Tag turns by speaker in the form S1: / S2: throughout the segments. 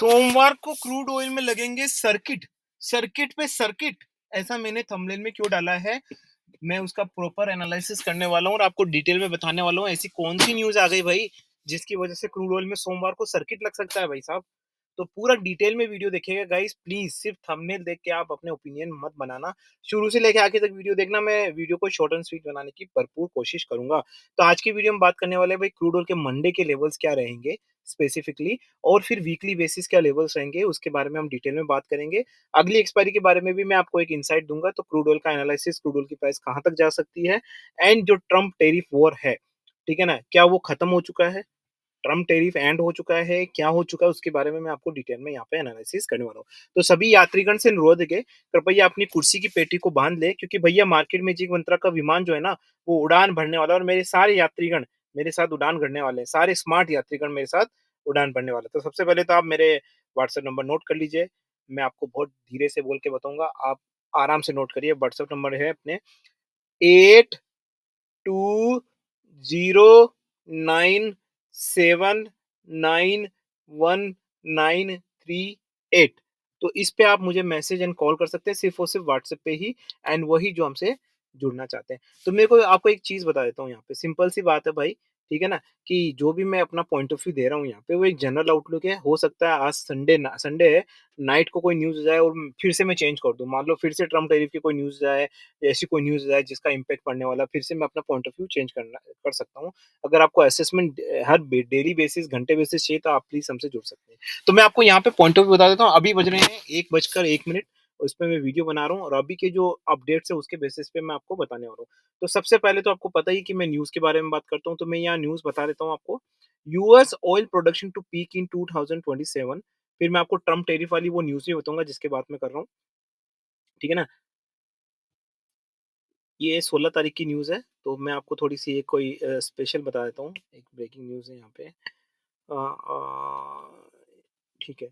S1: सोमवार को crude oil में लगेंगे सर्किट, सर्किट पे सर्किट। ऐसा मैंने थंबनेल में क्यों डाला है, मैं उसका प्रॉपर एनालिसिस करने वाला हूँ और आपको डिटेल में बताने वाला हूँ। ऐसी कौन सी न्यूज़ आ गई भाई, जिसकी वजह से क्रूड ऑयल में सोमवार को सर्किट लग सकता है भाई साहब? तो पूरा डिटेल में वीडियो देखिएगा गाइस प्लीज़, सिर्फ थंबनेल देख के आप अपने ओपिनियन मत बनाना। शुरू से लेके आखिर तक वीडियो देखना, मैं वीडियो को शॉर्ट एंड स्वीट बनाने की भरपूर कोशिश करूँगा। तो आज की वीडियो में बात करने वाले हैं भाई क्रूड ऑयल के मंडे के लेवल्स क्या रहेंगे स्पेसिफिकली, और फिर वीकली बेसिस क्या लेवल्स रहेंगे उसके बारे में हम डिटेल में बात करेंगे। अगली एक्सपायरी के बारे में भी मैं आपको एक इनसाइट दूँगा, तो क्रूड ऑयल का एनालिसिस, क्रूड ऑयल की प्राइस कहाँ तक जा सकती है एंड जो ट्रम्प टैरिफ वॉर है, ठीक है ना? क्या वो खत्म हो चुका है? ट्रम्प टैरिफ एंड हो चुका है, क्या हो चुका है उसके बारे में मैं आपको डिटेल में यहाँ पे एनालिसिस करने वाला हूँ। तो सभी यात्रीगण से अनुरोध है कि कृपया अपनी कुर्सी की पेटी को बांध ले, क्योंकि भैया मार्केट में जीव मंत्रा का विमान जो है ना, वो उड़ान भरने वाला है और मेरे सारे यात्रीगण मेरे साथ उड़ान भरने वाले हैं। सारे स्मार्ट यात्रीगण मेरे साथ उड़ान भरने वाले हैं। तो सबसे पहले तो आप मेरे व्हाट्सएप नंबर नोट कर लीजिए। मैं आपको बहुत धीरे से बोल के बताऊँगा, आप आराम से नोट करिए। व्हाट्सएप नंबर है अपने 8209791938। तो इस पे आप मुझे मैसेज एंड कॉल कर सकते हैं, सिर्फ और सिर्फ व्हाट्सएप पे ही, एंड वही जो हमसे जुड़ना चाहते हैं। तो मेरे को आपको एक चीज बता देता हूँ यहाँ पे, सिंपल सी बात है भाई, ठीक है ना? कि जो भी मैं अपना पॉइंट ऑफ व्यू दे रहा हूँ यहाँ पे, वो एक जनरल आउटलुक है। हो सकता है आज संडे है, नाइट को कोई न्यूज जाए और फिर से मैं चेंज कर दूं। मान लो फिर से ट्रम्प टैरिफ की कोई न्यूज जाए, ऐसी कोई न्यूज़ आए जिसका इम्पैक्ट पड़ने वाला, फिर से मैं अपना पॉइंट ऑफ व्यू चेंज कर सकता हूँ। अगर आपको असेसमेंट हर डेली बेसिस, घंटे बेसिस चाहिए, तो आप प्लीज हमसे जुड़ सकते हैं। तो मैं आपको यहाँ पे पॉइंट ऑफ व्यू बता देता हूँ। अभी बज रहे हैं 1:01, उस पे मैं वीडियो बना रहा हूँ और अभी के जो अपडेट्स है उसके बेसिस पे मैं आपको बताने वाला हूँ। तो सबसे पहले तो आपको पता ही कि मैं न्यूज़ के बारे में बात करता हूँ, तो मैं यहाँ न्यूज़ बता देता हूँ आपको। US oil production to peak in 2027। फिर मैं आपको ट्रम्प टैरिफ वाली वो न्यूज़ भी बताऊंगा जिसके बात मैं कर रहा हूँ, ठीक है ना? ये 16 तारीख की न्यूज़ है, तो मैं आपको थोड़ी-सी एक कोई स्पेशल बता देता हूँ। एक ब्रेकिंग न्यूज़ है यहाँ पे। ठीक है।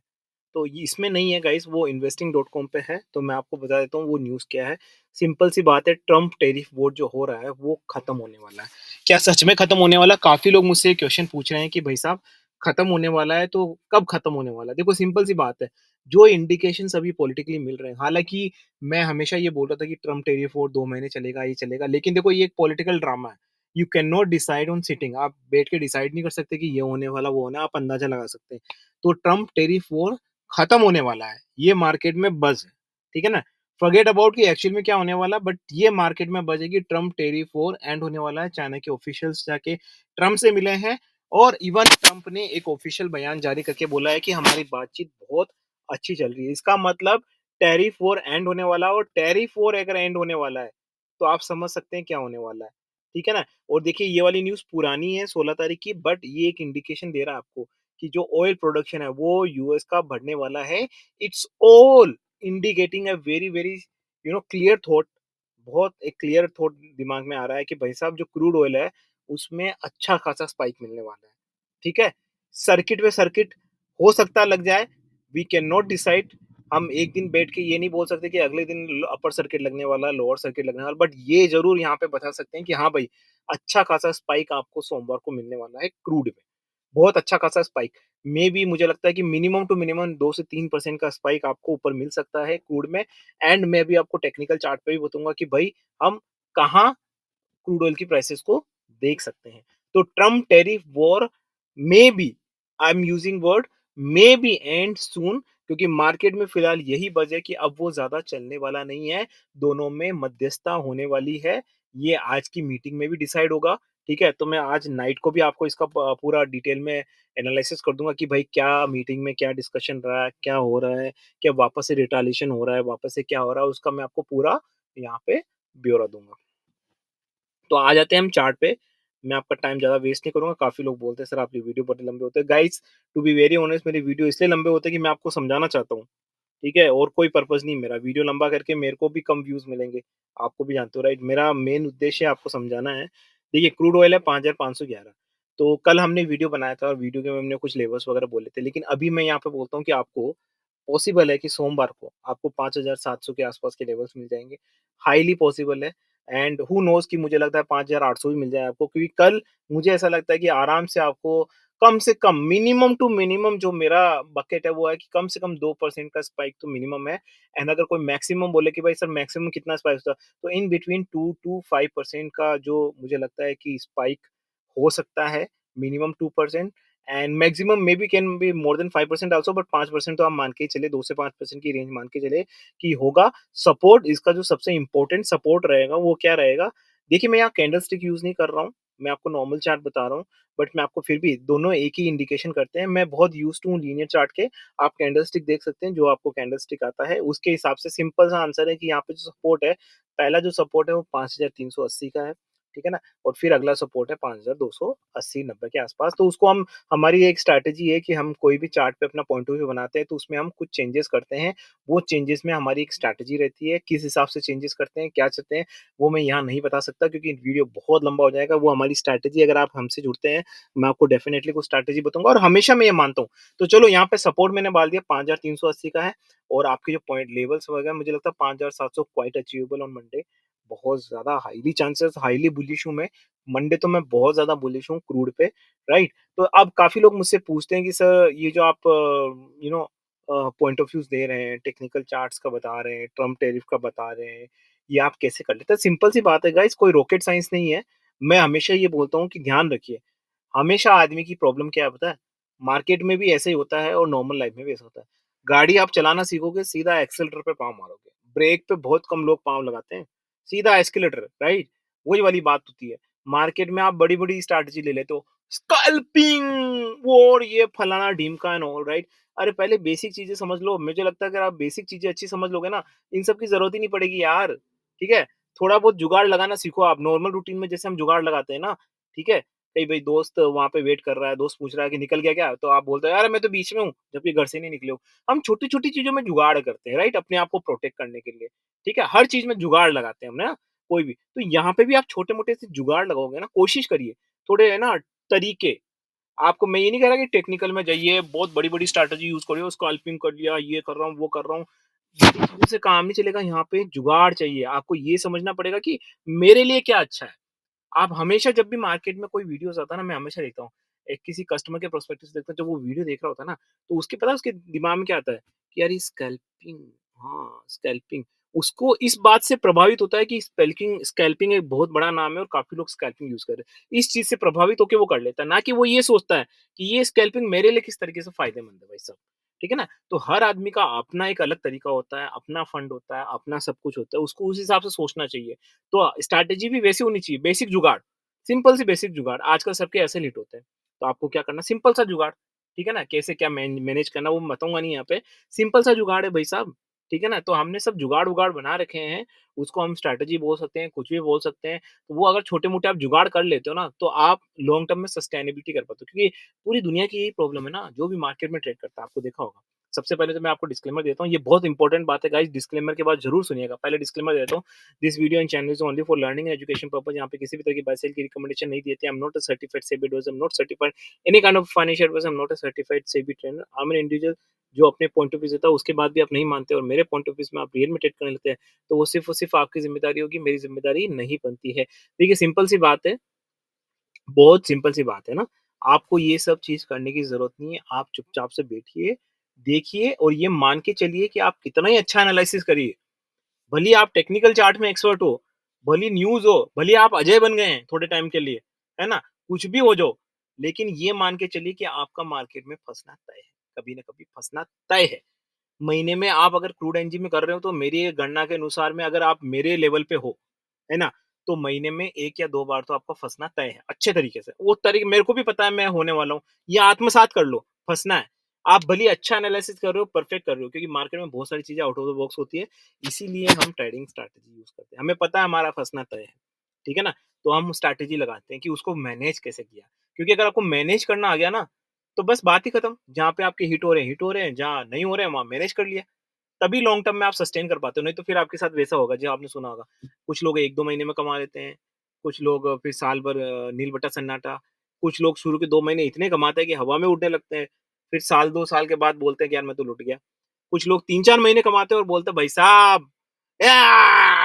S1: तो ये इसमें नहीं है गाइस, वो investing.com पे है, तो मैं आपको बता देता हूँ वो न्यूज़ क्या है। सिंपल सी बात है, ट्रम्प टैरिफ वॉर जो हो रहा है वो खत्म होने वाला है। क्या सच में खत्म होने वाला है? काफ़ी लोग मुझसे ये क्वेश्चन पूछ रहे हैं कि भाई साहब खत्म होने वाला है तो कब खत्म होने वाला है? देखो सिंपल सी बात है, जो इंडिकेशंस अभी पॉलिटिकली मिल रहे हैं, हालाँकि मैं हमेशा ये बोल रहा था कि ट्रम्प टैरिफ वॉर 2 महीने चलेगा, ये चलेगा, लेकिन देखो ये एक पॉलिटिकल ड्रामा है। You can not decide on sitting. आप बैठ के डिसाइड नहीं कर सकते कि ये होने वाला, वो होना है, आप अंदाज़ा लगा सकते हैं। तो ट्रम्प टैरिफ वॉर खत्म होने वाला है। ये मार्केट में बज़ है, ठीक है ना? फॉरगेट अबाउट कि एक्चुअल में क्या होने वाला, बट ये मार्केट में बज़ है कि ट्रम्प टैरिफ वॉर एंड होने वाला है। चाइना के ऑफिशियल्स जाके ट्रम्प से मिले हैं और इवन ट्रम्प ने एक ऑफिशियल बयान जारी करके बोला है कि हमारी बातचीत बहुत अच्छी चल रही है। इसका मतलब टैरिफ वॉर एंड होने वाला है, और टैरिफ वॉर अगर एंड होने वाला है, तो आप समझ सकते हैं क्या होने वाला है, ठीक है ना? और देखिए ये वाली न्यूज़ पुरानी है 16 तारीख की, बट ये एक इंडिकेशन दे रहा है आपको कि जो ऑयल प्रोडक्शन है वो यूएस का बढ़ने वाला है। It's all indicating a very very clear thought. बहुत एक क्लियर थॉट दिमाग में आ रहा है कि भाई साहब जो क्रूड ऑयल है उसमें अच्छा खासा स्पाइक मिलने वाला है, ठीक है? सर्किट पे सर्किट हो सकता लग जाए, वी कैन नॉट डिसाइड। हम एक दिन बैठ के ये नहीं बोल सकते कि अगले दिन अपर सर्किट लगने वाला, लोअर सर्किट लगने वाला, बट ये जरूर यहाँ पे बता सकते हैं कि हाँ भाई, अच्छा खासा स्पाइक आपको सोमवार को मिलने वाला है क्रूड में। बहुत अच्छा खासा स्पाइक। मे बी मुझे लगता है कि मिनिमम टू मिनिमम 2 से 3% का स्पाइक आपको ऊपर मिल सकता है क्रूड में। एंड मैं भी आपको टेक्निकल चार्ट पे भी बताऊँगा कि भाई हम कहाँ क्रूड ऑयल की प्राइसेस को देख सकते हैं। तो Trump tariff war may be, I am using word may be and soon, क्योंकि मार्केट में फिलहाल यही वजह है कि अब वो ज्यादा चलने वाला नहीं है। दोनों में मध्यस्थता होने वाली है। ये आज की मीटिंग में भी डिसाइड होगा, ठीक है? तो मैं आज नाइट को भी आपको इसका पूरा डिटेल में एनालिसिस कर दूंगा कि भाई क्या मीटिंग में क्या डिस्कशन रहा है, क्या हो रहा है, क्या वापस से रिटालिएशन हो रहा है, वापस से क्या हो रहा है, उसका मैं आपको पूरा यहाँ पे ब्यौरा दूंगा। तो आ जाते हैं हम चार्ट पे। मैं आपका टाइम ज़्यादा वेस्ट नहीं करूँगा। काफ़ी लोग बोलते हैं सर आपकी वीडियो बड़े लंबे होते हैं। Guys to be very honest, मेरी वीडियो इसलिए लंबे होते हैं कि मैं आपको समझाना चाहता हूँ, ठीक है? और कोई पर्पज़ नहीं मेरा। वीडियो लंबा करके मेरे को भी कम व्यूज़ मिलेंगे, आपको भी जानते हो राइट? मेरा मेन उद्देश्य आपको समझाना है। देखिए क्रूड ऑयल है 5511, तो कल हमने वीडियो बनाया था और वीडियो के में हमने कुछ लेवल्स वगैरह बोले थे। लेकिन अभी मैं यहाँ पे बोलता हूँ कि आपको पॉसिबल है कि सोमवार को आपको 5700 के आसपास के लेवल्स मिल जाएँगे। हाइली पॉसिबल है, एंड हू नोज़ कि मुझे लगता है 5800 भी मिल जाए आपको, क्योंकि कल मुझे ऐसा लगता है कि आराम से आपको कम से कम मिनिमम टू मिनिमम जो मेरा बकेट है वो है कि कम से कम 2% का स्पाइक तो मिनिमम है। एंड अगर कोई मैक्सिमम बोले कि भाई सर मैक्सिमम कितना स्पाइक होता है, तो इन बिटवीन 2 टू 5% का जो मुझे लगता है कि स्पाइक हो सकता है, minimum 2% and maximum may be can be more than 5% also, but 5% तो आप मान के ही चले, 2 से 5% की रेंज मान के चले कि होगा। सपोर्ट इसका जो सबसे इम्पोर्टेंट सपोर्ट रहेगा वो क्या रहेगा? देखिए, मैं यहाँ कैंडलस्टिक यूज़ नहीं कर रहा हूँ, मैं आपको नॉर्मल चार्ट बता रहा हूँ, बट मैं आपको फिर भी दोनों एक ही इंडिकेशन करते हैं। मैं बहुत यूज़्ड हूँ लीनियर चार्ट के, आप कैंडलस्टिक देख सकते हैं, जो आपको कैंडलस्टिक आता है, उसके हिसाब से सिंपल सा आंसर है कि यहाँ पे जो सपोर्ट है, पहला जो सपोर्ट है वो 5380 का है, ठीक है ना? और फिर अगला सपोर्ट है 5280-90 के आसपास। तो उसको हम हमारी एक स्ट्रैटेजी है कि हम कोई भी चार्ट पे अपना पॉइंट ऑफ व्यू बनाते हैं, तो उसमें हम कुछ चेंजेस करते हैं। वो चेंजेस में हमारी एक स्ट्रैटेजी रहती है, किस हिसाब से चेंजेस करते हैं, क्या चाहते हैं, वो मैं यहाँ नहीं बता सकता क्योंकि वीडियो बहुत लंबा हो जाएगा। वो हमारी स्ट्रैटेजी, अगर आप हमसे जुड़ते हैं, मैं आपको डेफिनिटली कुछ स्ट्रैटेजी बताऊँगा और हमेशा मैं ये मानता हूँ। तो चलो यहाँ पे सपोर्ट मैंने डाल दिया 5380 का है और आपके जो पॉइंट लेवल्स वगैरह मुझे लगता है 5700 क्वाइट अचीवेबल ऑन मंडे। बहुत ज़्यादा हाईली चांसेस, हाईली बुलिश हूँ मैं। मंडे तो मैं बहुत ज़्यादा बुलिश हूँ क्रूड पे, राइट? तो अब काफ़ी लोग मुझसे पूछते हैं कि सर ये जो आप पॉइंट ऑफ व्यूज़ दे रहे हैं, टेक्निकल चार्ट्स का बता रहे हैं, ट्रम्प टैरिफ का बता रहे हैं, ये आप कैसे कर लेते हैं? सिंपल सी बात है गाइस, कोई रॉकेट साइंस नहीं है। मैं हमेशा ये बोलता हूँ कि ध्यान रखिए, हमेशा आदमी की प्रॉब्लम क्या है पता है? मार्केट में भी ऐसे ही होता है और नॉर्मल लाइफ में भी ऐसा होता है। गाड़ी आप चलाना सीखोगे, सीधा एक्सेलेरेटर पे पाँव मारोगे। ब्रेक पे बहुत कम लोग पाँव लगाते हैं। सीधा एस्केलेटर, राइट? वही वाली बात होती है। मार्केट में आप बड़ी-बड़ी स्ट्रैटेजी ले लेते हो। स्कैल्पिंग वो और ये फलाना-ढिमका एंड ऑल, राइट? अरे पहले बेसिक चीज़ें समझ लो। मुझे लगता है अगर आप बेसिक चीज़ें अच्छी समझ लोगे ना, इन सब की ज़रूरत ही नहीं पड़ेगी यार। ठीक है? थोड़ा बहुत जुगाड़ लगाना सीखो आप। नॉर्मल रूटीन में जैसे हम जुगाड़ लगाते हैं ना, ठीक है? कहीं भाई दोस्त वहाँ पे वेट कर रहा है, दोस्त पूछ रहा है कि निकल गया क्या? तो आप बोलते हो, "यार मैं तो बीच में हूँ," जबकि घर से नहीं निकले हो। हम छोटी-छोटी चीज़ों में जुगाड़ करते हैं, राइट? अपने आप को प्रोटेक्ट करने के लिए, ठीक है? हर चीज़ में जुगाड़ लगाते हैं हम ना, कोई भी। तो यहाँ पे भी आप छोटे-मोटे से जुगाड़ लगाओगे ना, कोशिश करिए, थोड़े है ना तरीके। आपको मैं ये नहीं कह रहा कि टेक्निकल में जाइए, बहुत बड़ी-बड़ी स्ट्रैटेजी यूज़ करिए, स्कैल्पिंग कर लिया, ये कर रहा हूँ, वो कर रहा हूँ। ये चीज़ों से काम नहीं चलेगा, यहाँ पे जुगाड़ चाहिए। आपको ये समझना पड़ेगा कि मेरे लिए क्या अच्छा है। आप हमेशा जब भी मार्केट में कोई वीडियोस आता है ना, मैं हमेशा देखता हूँ, एक किसी कस्टमर के पर्सपेक्टिव से देखता हूँ, जब वो वीडियो देख रहा होता है ना, तो उसके पता है उसके दिमाग में क्या आता है कि यार ये स्कैल्पिंग, हाँ, स्कैल्पिंग। उसको इस बात से प्रभावित होता है कि स्पेल्किंग स्कैल्पिंग एक बहुत बड़ा नाम है और काफ़ी लोग स्कैल्पिंग यूज़ कर रहे हैं। इस चीज़ से प्रभावित होके वो कर लेता है, ना कि वो ये सोचता है कि ये स्कैल्पिंग मेरे लिए किस तरीके से फ़ायदेमंद है भाई साहब, ठीक है ना? तो हर आदमी का अपना एक अलग तरीका होता है, अपना फंड होता है, अपना सब कुछ होता है, उसको उस हिसाब से सोचना चाहिए। तो स्ट्रैटेजी भी वैसी होनी चाहिए, बेसिक जुगाड़। सिंपल सी बेसिक जुगाड़, आजकल सबके ऐसे हिट होते हैं। तो आपको क्या करना, सिंपल सा जुगाड़, ठीक है ना? कैसे क्या मैनेज करना वो मैं बताऊँगा नहीं यहाँ पे। सिंपल सा जुगाड़ है भाई साहब, ठीक है ना? तो हमने सब जुगाड़-वुगाड़ बना रखे हैं, उसको हम स्ट्रैटेजी बोल सकते हैं, कुछ भी बोल सकते हैं। तो वो अगर छोटे-मोटे आप जुगाड़ कर लेते हो ना, तो आप लॉन्ग टर्म में सस्टेनेबिलिटी कर पाते हो। क्योंकि पूरी दुनिया की यही प्रॉब्लम है ना, जो भी मार्केट में ट्रेड करता है, आपको देखा होगा। सबसे पहले तो मैं आपको डिस्क्लेमर देता हूँ, ये बहुत इंपॉर्टेंट बात है गाइस, डिस्क्लेमर के बाद ज़रूर सुनिएगा। पहले डिस्क्लेमर देता हूँ, this video and channel is only for learning and education purpose. यहाँ पे किसी भी तरह की बाय सेल की रिकमेंडेशन नहीं देते। I am not a certified SEBI adviser, I am not certified any kind of financial adviser, I am not a certified SEBI trainer. I am an individual जो अपने पॉइंट ऑफ व्यू देता है, उसके बाद भी आप नहीं मानते और मेरे पॉइंट ऑफ व्यू में आप रियल में ट्रेड करने लगते हैं, तो वो सिर्फ़ और सिर्फ़ आपकी ज़िम्मेदारी होगी, मेरी ज़िम्मेदारी नहीं बनती है। देखिए सिंपल सी बात है, बहुत सिंपल सी बात है ना, आपको ये सब चीज़ करने की ज़रूरत नहीं है। आप चुपचाप से बैठिए, देखिए और ये मान के चलिए कि आप कितना ही अच्छा एनालिसिस करिए, भले ही आप टेक्निकल चार्ट में एक्सपर्ट हो, भले ही न्यूज़ हो, भले ही आप अजय बन गए हैं थोड़े टाइम के लिए, है ना? कुछ भी हो जाओ, लेकिन ये मान के चलिए कि आपका मार्केट में फँसना तय है, कभी न कभी फँसना तय है। महीने में आप अगर क्रूड एनर्जी में कर रहे हो, तो मेरी गणना के अनुसार में अगर आप मेरे लेवल पे हो, है ना? तो महीने में 1 या 2 बार तो आपका फँसना तय है, अच्छे तरीके से। वो तरी मेरे को भी पता है मैं होने वाला हूँ, ये आत्मसात कर लो, फँसना है। आप भले ही अच्छा एनालिसिस कर रहे हो, परफेक्ट कर रहे हो, क्योंकि मार्केट में बहुत सारी चीज़ें आउट ऑफ द बॉक्स होती है, इसीलिए हम ट्रेडिंग स्ट्रैटेजी यूज़ करते हैं। हमें पता है हमारा फँसना तय है, ठीक है ना? तो हम स्ट्रैटेजी लगाते हैं कि उसको मैनेज कैसे किया, क्योंकि अगर आपको मैनेज करना आ गया ना, तो बस बात ही खत्म। जहाँ पे आपके हिट हो रहे हैं, हिट हो रहे हैं, जहाँ नहीं हो रहे हैं, वहाँ मैनेज कर लिया। तभी लॉन्ग टर्म में आप सस्टेन कर पाते हो, नहीं तो फिर आपके साथ वैसा होगा जो आपने सुना होगा। कुछ लोग 1-2 महीने में कमा लेते हैं, कुछ लोग फिर साल भर नील बटा सन्नाटा, कुछ लोग शुरू के 2 महीने इतने कमाते हैं कि हवा में उड़ने लगते हैं, फिर साल 2 साल के बाद बोलते हैं कि यार मैं तो लुट गया। कुछ लोग 3-4 महीने कमाते हैं और बोलते हैं भाई साहब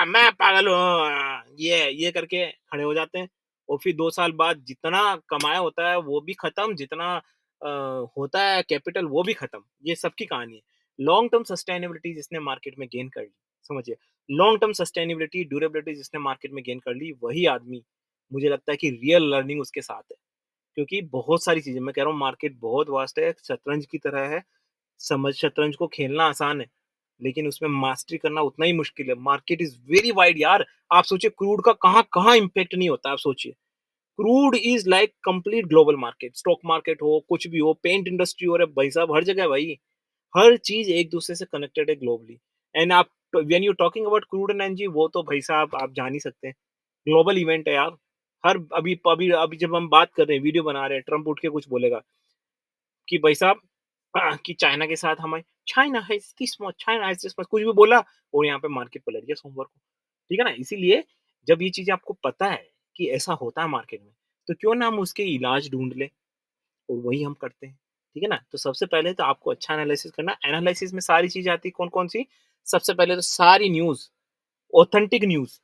S1: मैं पागल हूँ, ये करके खड़े हो जाते हैं। और फिर 2 साल बाद जितना कमाया होता है वो भी खत्म, जितना अ, होता है कैपिटल वो भी खत्म। ये सबकी कहानी है। लॉन्ग टर्म सस्टेनेबिलिटी जिसने मार्केट में गेन कर ली, समझिए, लॉन्ग टर्म सस्टेनेबिलिटी, ड्यूरेबिलिटी जिसने मार्केट में गेन कर ली, वही आदमी मुझे लगता है कि रियल लर्निंग उसके साथ है। क्योंकि बहुत सारी चीज़ें, मैं कह रहा हूँ मार्केट बहुत वास्ट है, शतरंज की तरह है। शतरंज को खेलना आसान है, लेकिन उसमें मास्टरी करना उतना ही मुश्किल है। मार्केट इज़ वेरी वाइड यार। आप सोचिए क्रूड का कहाँ-कहाँ इम्पैक्ट नहीं होता, आप सोचिए। Crude is like complete global market, stock market हो, कुछ भी हो, पेंट इंडस्ट्री हो, अरे भाई साहब हर जगह है भाई। हर चीज़ एक-दूसरे से कनेक्टेड है ग्लोबली। एंड आप when you talking about crude and energy, वो तो भाई साहब आप जान ही सकते हैं। ग्लोबल इवेंट है यार। हर अभी अभी अभी जब हम बात कर रहे हैं, वीडियो बना रहे हैं, ट्रम्प उठ के कुछ बोलेगा कि भाई साहब कि चाइना के साथ हमें China has this much, China has this much, कुछ भी बोला और यहाँ पे मार्केट पलट गया सोमवार को। ठीक है ना? इसीलिए जब ये चीज़ें आपको पता है कि ऐसा होता है मार्केट में, तो क्यों ना हम उसके इलाज ढूँढ लें और वही हम करते हैं। ठीक है ना? तो सबसे पहले तो आपको अच्छा एनालिसिस करना है। एनालिसिस में सारी चीज़ें आती हैं कौन-कौन सी? सबसे पहले तो सारी न्यूज़, ऑथेंटिक न्यूज़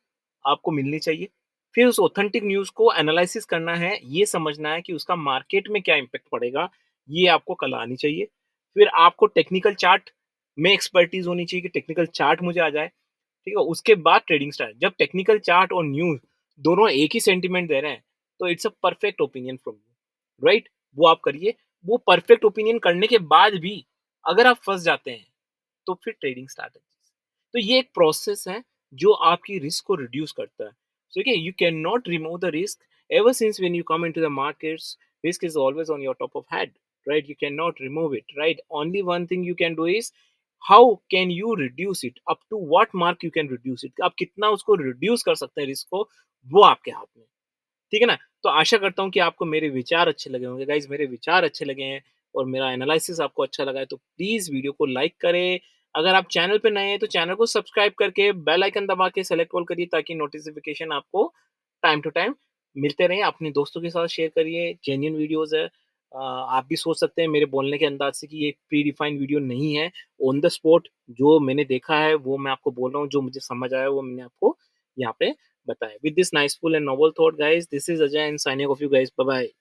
S1: आपको मिलनी चाहिए। फिर उस ऑथेंटिक न्यूज़ को एनालाइसिस करना है, ये समझना है कि उसका मार्केट में क्या इम्पैक्ट पड़ेगा, ये आपको कल आनी चाहिए। फिर आपको टेक्निकल चार्ट में एक्सपर्टीज़ होनी चाहिए कि टेक्निकल चार्ट मुझे आ जाए, ठीक है? उसके बाद ट्रेडिंग स्टार्ट। जब टेक्निकल चार्ट और न्यूज़ दोनों एक ही सेंटीमेंट दे रहे हैं, तो it's a perfect opinion from you, right? वो आप करिए। वो परफेक्ट ओपिनियन करने के बाद भी अगर आप फँस जाते हैं, तो फिर ट्रेडिंग स्टार्ट है। तो ये एक प्रोसेस है जो आपकी रिस्क को रिड्यूस करता है। So again, you cannot remove the risk. Ever since when you come into the markets, risk is always on your top of head, right? You cannot remove it, right? Only one thing you can do is how can you reduce it? Up to what mark you can reduce it? आप कितना उसको reduce कर सकते हैं risk को, वो आपके हाथ में है। ठीक है ना? तो आशा करता हूँ कि आपको मेरे विचार अच्छे लगे होंगे। गाइज़ मेरे विचार अच्छे लगे हैं और मेरा एनालिसिस आपको अच्छा लगा है तो प्लीज़ वीडियो को लाइक करें। अगर आप चैनल पे नए हैं तो चैनल को सब्सक्राइब करके बेल आइकन दबा के सेलेक्ट ऑल करिए ताकि नोटिफ़िकेशन आपको टाइम टू टाइम मिलते रहें। अपने दोस्तों के साथ शेयर करिए, जेन्युइन वीडियोज़ है। आप भी सोच सकते हैं मेरे बोलने के अंदाज़ से कि ये प्री डिफाइंड वीडियो नहीं है। ऑन द स्पॉट जो मैंने देखा है वो मैं आपको बोल रहा हूँ, जो मुझे समझ आया वो मैंने आपको यहाँ पे बताएं. With this nice, full and novel thought, guys, this is Ajay and signing off you guys. Bye bye.